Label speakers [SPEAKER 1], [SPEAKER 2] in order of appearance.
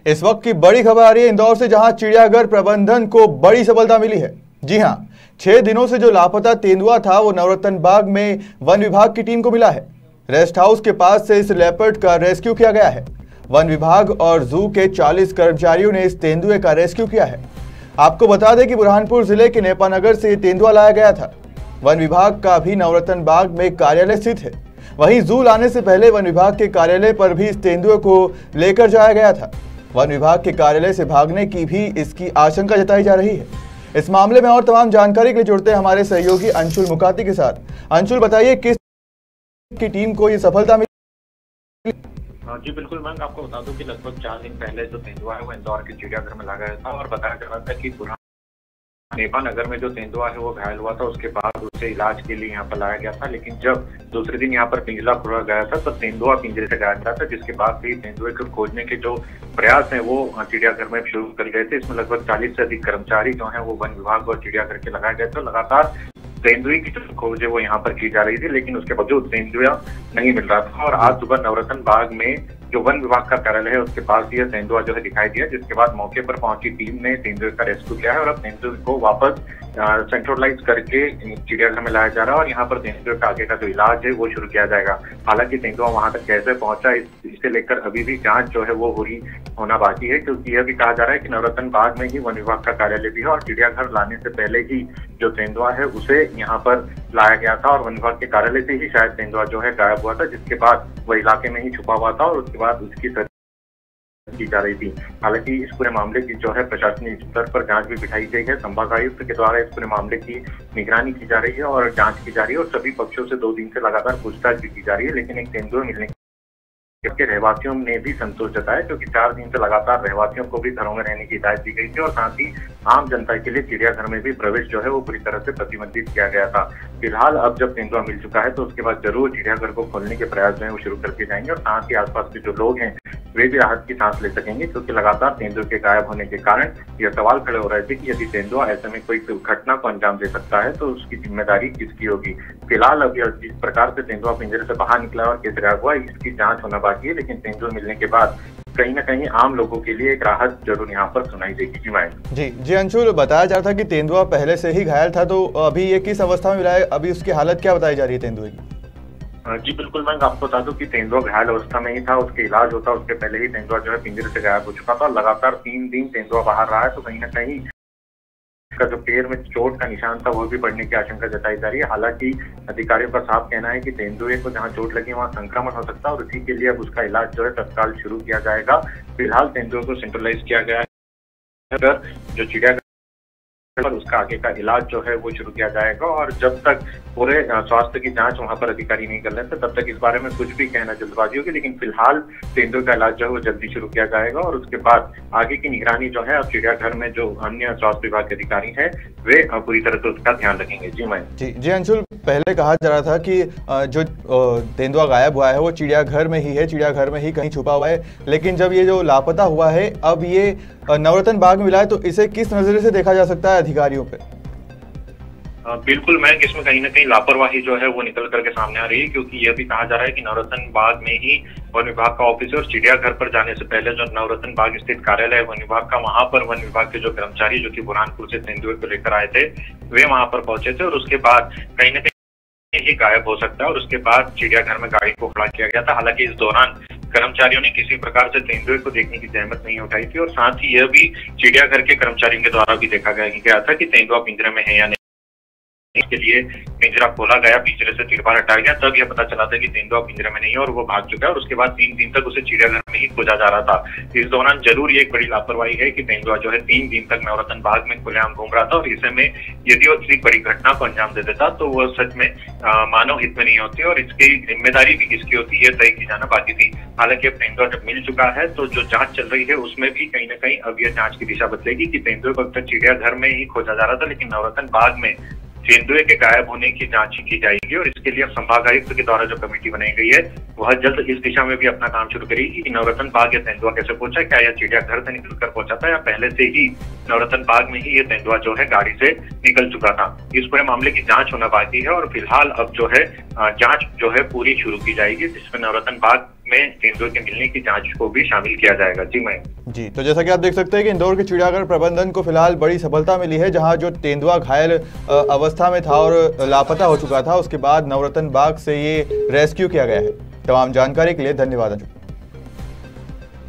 [SPEAKER 1] इस वक्त की बड़ी खबर आ रही है इंदौर से, जहां चिड़ियाघर प्रबंधन को बड़ी सफलता मिली है। जी हां, 6 दिनों से जो लापता तेंदुआ था वो नवरत्न बाग में वन विभाग की टीम को मिला है। रेस्ट हाउस के पास से इस लेपर्ड का रेस्क्यू किया गया है। वन विभाग और जू के 40 कर्मचारियों ने इस तेंदुए का रेस्क्यू किया है। आपको बता दें कि बुरहानपुर जिले के नेपानगर से तेंदुआ लाया गया था। वन विभाग का भी नवरत्न बाग में कार्यालय स्थित है। वहीं जू लाने से पहले वन विभाग के कार्यालय पर भी इस तेंदुए को लेकर जाया गया था। वन विभाग के कार्यालय से भागने की भी इसकी आशंका जताई जा रही है। इस मामले में और तमाम जानकारी के लिए जुड़ते हैं हमारे सहयोगी अंशुल मुकाती के साथ। अंशुल, बताइए किस की टीम को ये सफलता मिली?
[SPEAKER 2] जी बिल्कुल मैम, आपको बता दूं कि लगभग 4 दिन पहले जो तेंदुआ है वो इंदौर के चिड़ियाघर में लाया गया था और बताया जा रहा था कि नेपानगर में जो तेंदुआ है वो घायल हुआ था, उसके बाद उसे इलाज के लिए यहाँ पर लाया गया था। लेकिन जब दूसरे दिन यहाँ पर पिंजरा खोला गया था तब तेंदुआ पिंजरे से गायब था, जिसके बाद भी तेंदुए को खोजने के जो प्रयास हैं वो चिड़ियाघर में शुरू कर गए थे। इसमें लगभग 40 से अधिक कर्मचारी जो हैं वो वन विभाग और चिड़ियाघर के लगाए गए थे। लगातार तेंदुए की जो खोज है वो यहाँ पर की जा रही थी, लेकिन उसके बावजूद तेंदुआ नहीं मिल रहा था। और आज सुबह नवरत्न बाग में जो वन विभाग का कार्यालय है उसके पास यह तेंदुआ जो है दिखाई दिया, जिसके बाद मौके पर पहुंची टीम ने तेंदुए का रेस्क्यू किया है और अब तेंदुए को वापस सेंट्रलाइज करके चिड़ियाघर में लाया जा रहा है और यहाँ पर तेंदुए का आगे का जो इलाज है वो शुरू किया जाएगा। हालांकि तेंदुआ वहां तक कैसे पहुंचा इसे लेकर अभी भी जांच जो है वो होना बाकी है, क्योंकि यह भी कहा जा रहा है कि नवरत्न बाग में ही वन विभाग का कार्यालय भी है और चिड़ियाघर लाने से पहले ही जो तेंदुआ है उसे यहाँ पर लाया गया था और वन विभाग के कार्यालय से ही शायद तेंदुआ जो है गायब हुआ था, जिसके बाद वह इलाके में ही छुपा हुआ था और उसके बाद उसकी की जा रही थी। हालांकि इस पूरे मामले की जो है प्रशासनिक स्तर पर जांच भी बिठाई गई है। संभागायुक्त के द्वारा इस पूरे मामले की निगरानी की जा रही है और जांच की जा रही है और सभी पक्षों से 2 दिन से लगातार पूछताछ भी की जा रही है। लेकिन एक तेंदुआ मिलने के रहवासियों ने भी संतोष जताया, क्योंकि 4 दिन से लगातार रहवासियों को भी घरों में रहने की हिदायत दी गई थी और साथ ही आम जनता के लिए चिड़ियाघर में भी प्रवेश जो है वो पूरी तरह से प्रतिबंधित किया गया था। फिलहाल अब जब तेंदुआ मिल चुका है तो उसके बाद जरूर चिड़ियाघर को खोलने के प्रयास जो है वो शुरू करके जाएंगे और साथ ही आसपास के जो लोग हैं वे भी राहत की सांस ले सकेंगे, क्योंकि लगातार तेंदुए के गायब होने के कारण यह सवाल खड़े हो रहे थे कि यदि तेंदुआ ऐसे में कोई घटना को अंजाम दे सकता है तो उसकी जिम्मेदारी किसकी होगी। फिलहाल अब जिस प्रकार से तेंदुआ पिंजरे से बाहर निकला और कैसे गायब हुआ इसकी जांच होना बाकी है, लेकिन तेंदुआ मिलने के बाद कहीं ना कहीं आम लोगों के लिए एक राहत जरूर यहाँ पर सुनाई देगी।
[SPEAKER 1] जी अंशुल, बताया जा रहा था कि तेंदुआ पहले से ही घायल था, तो अभी ये किस अवस्था में मिला है? अभी उसकी हालत क्या बताई जा रही है तेंदुए की?
[SPEAKER 2] जी बिल्कुल, मैं आपको बता दूं कि तेंदुआ घायल अवस्था में ही था, उसके इलाज होता उसके पहले ही तेंदुआ जो है पिंजरे से गायब हो चुका था। लगातार 3 दिन तेंदुआ बाहर रहा है, तो कहीं ना कहीं का जो पैर में चोट का निशान था वो भी बढ़ने की आशंका जताई जा रही है। हालांकि अधिकारियों का साफ कहना है कि तेंदुए को जहां चोट लगी वहां संक्रमण हो सकता है और इसी के लिए अब उसका इलाज जो है तत्काल शुरू किया जाएगा। फिलहाल तेंदुए को सेंट्रलाइज किया गया है, जो चिड़ियाघर पर उसका आगे का इलाज जो है वो शुरू किया जाएगा और जब तक पूरे स्वास्थ्य की जांच वहां पर अधिकारी नहीं कर लेते तब तक इस बारे में कुछ भी कहना जल्दबाजी होगी। लेकिन फिलहाल तेंदुए का इलाज जो है वो जल्दी शुरू किया जाएगा और उसके बाद आगे की निगरानी जो है अब चिड़ियाघर में जो अन्य स्वास्थ्य विभाग के अधिकारी हैं वे पूरी तरह से उसका ध्यान रखेंगे। जी
[SPEAKER 1] अंशुल, पहले कहा जा रहा था कि जो तेंदुआ गायब हुआ है वो चिड़ियाघर में ही है, चिड़ियाघर में ही कहीं छुपा हुआ है, लेकिन जब ये जो लापता हुआ है अब ये नवरत्न बाग में मिला है, तो इसे किस नजरिए से देखा जा सकता है अधिकारियों पे?
[SPEAKER 2] बिल्कुल मैं इसमें कहीं ना कहीं लापरवाही जो है वो निकल करके सामने आ रही है, क्योंकि यह भी कहा जा रहा है कि नवरत्न बाग में ही वन विभाग का ऑफिस है और चिड़ियाघर पर जाने से पहले जो नवरत्न बाग स्थित कार्यालय है वन विभाग का, वहां पर वन विभाग के जो कर्मचारी जो कि बुरहानपुर से तेंदुए को लेकर आए थे वे वहां पर पहुंचे थे और उसके बाद कहीं ना कहीं ही गायब हो सकता है और उसके बाद चिड़ियाघर में गाड़ी को खड़ा किया गया था। हालांकि इस दौरान कर्मचारियों ने किसी प्रकार से तेंदुए को देखने की जहमत नहीं उठाई थी और साथ ही यह भी चिड़ियाघर के कर्मचारियों के द्वारा भी देखा गया था कि तेंदुआ पिंजरे में है या नहीं। इसके लिए पिंजरा खोला गया, पिंजरे से तिरपाल हटाया गया, तब यह पता चला था कि तेंदुआ पिंजरे में नहीं है और वो भाग चुका है और उसके बाद 3 दिन तक उसे चिड़ियाघर में ही खोजा जा रहा था। इस दौरान जरूर ये एक बड़ी लापरवाही है कि तेंदुआ जो है 3 दिन तक नवरत्न बाग में खुलेआम घूम रहा था और ऐसे में यदि वो किसी बड़ी घटना को अंजाम दे देता तो वह सच में मानव हित में नहीं होती और इसकी जिम्मेदारी भी किसकी होती है तय की जाना बाकी थी। हालांकि अब तेंदुआ जब मिल चुका है तो जो जांच चल रही है उसमें भी कहीं ना कहीं अब यह जांच की दिशा बदलेगी कि तेंदुए को अब तक चिड़ियाघर में ही खोजा जा रहा था, लेकिन नवरत्न बाग में तेंदुए के गायब होने की जांच की जाएगी और इसके लिए अब संभागायुक्त के द्वारा जो कमेटी बनाई गई है वह जल्द इस दिशा में भी अपना काम शुरू करेगी कि नवरत्न बाग या तेंदुआ कैसे पहुंचा, क्या यह चिड़ियाघर से निकलकर पहुंचा था या पहले से ही नवरत्न बाग में ही ये तेंदुआ जो है गाड़ी से निकल चुका था। इस पूरे मामले की जांच होना बाकी है और फिलहाल अब जो है जांच जो है पूरी शुरू की जाएगी, जिसमें नवरत्न बाग में तेंदुए के मिलने की जांच को भी शामिल किया जाएगा। जी मैं
[SPEAKER 1] जी, तो जैसा कि आप देख सकते हैं कि इंदौर के चिड़ियाघर प्रबंधन को फिलहाल बड़ी सफलता मिली है, जहां जो तेंदुआ घायल अवस्था में था और लापता हो चुका था, उसके बाद नवरत्न बाग से ये रेस्क्यू किया गया है। तमाम जानकारी के लिए धन्यवाद।